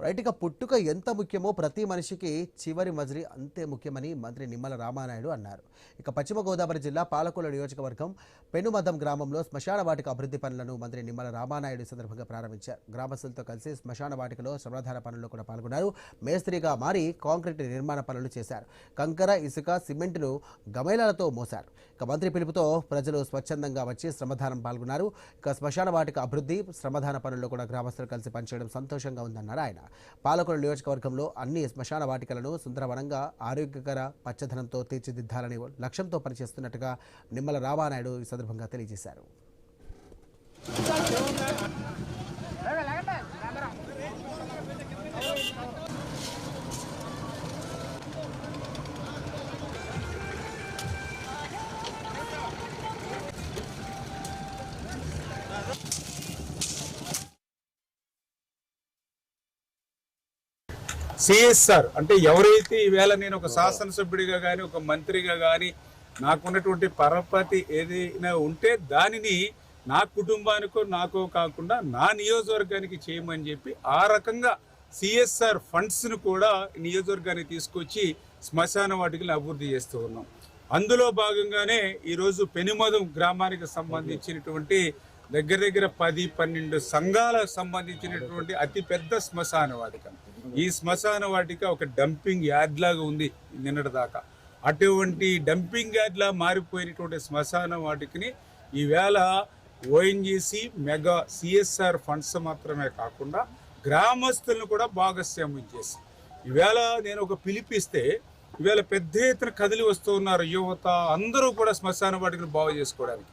Right. ఇక పుట్టుక ఎంత ముఖ్యమో ప్రతి మనిషికి చివరి మజిలీ అంతే ముఖ్యమని మంత్రి నిమ్మల రామానాయుడు అన్నారు. ఇక పశ్చిమ గోదావరి జిల్లా పాలకొల్లు నియోజకవర్గం పెనుమదం గ్రామంలో శ్మశాన వాటిక అభివృద్ధి పనులను మంత్రి నిమ్మల రామానాయుడు సందర్భంగా ప్రారంభించారు. గ్రామస్తులతో కలిసి శ్మశాన వాటికలో శ్రమదాన పనుల్లో కూడా పాల్గొన్నారు. మేస్త్రిగా మారి కాంక్రీట్ నిర్మాణ పనులు చేశారు. కంకర, ఇసుక, సిమెంట్ను గమైలాలతో మోశారు. ఇక మంత్రి పిలుపుతో ప్రజలు స్వచ్ఛందంగా వచ్చి శ్రమదానం పాల్గొన్నారు. ఇక శ్మశాన వాటిక అభివృద్ధి, శ్రమదాన పనుల్లో కూడా గ్రామస్తులు కలిసి పనిచేయడం సంతోషంగా ఉందన్నారు ఆయన. పాలకొల్లు నియోజకవర్గంలో అన్ని శ్మశాన వాటికలను సుందరవనంగా ఆరోగ్యకర పచ్చదనంతో తీర్చిదిద్దాలని లక్ష్యంతో పనిచేస్తున్నట్టుగా నిమ్మల రామానాయుడు ఈ సందర్భంగా తెలియజేశారు. సిఎస్ఆర్ అంటే ఎవరైతే ఈవేళ నేను ఒక శాసనసభ్యుడిగా కానీ ఒక మంత్రిగా కానీ నాకున్నటువంటి పరపతి ఏదైనా ఉంటే దానిని నా కుటుంబానికో నాకో కాకుండా నా నియోజకవర్గానికి చేయమని చెప్పి ఆ రకంగా సిఎస్ఆర్ ఫండ్స్ను కూడా నియోజకవర్గానికి తీసుకొచ్చి శ్మశాన వాటికలను అభివృద్ధి చేస్తూ ఉన్నాం. అందులో భాగంగానే ఈరోజు పెనుమదం గ్రామానికి సంబంధించినటువంటి దగ్గర దగ్గర 10-12 సంఘాలకు సంబంధించినటువంటి అతిపెద్ద శ్మశాన వాటిక. ఈ శ్మశాన వాటిక ఒక డంపింగ్ యార్డ్ లాగా ఉంది నిన్నటి దాకా. అటువంటి డంపింగ్ యార్డ్ లా మారిపోయినటువంటి శ్మశాన వాటికని ఈవేళ ఓఎన్జీసీ మెగా సిఎస్ఆర్ ఫండ్స్ మాత్రమే కాకుండా గ్రామస్తులను కూడా భాగస్వామ్యం చేసి ఈవేళ నేను ఒక పిలిపిస్తే ఈవేళ పెద్ద ఎత్తున కదిలి వస్తూ ఉన్నారు యువత అందరూ కూడా శ్మశాన వాటికను బాగు చేసుకోవడానికి.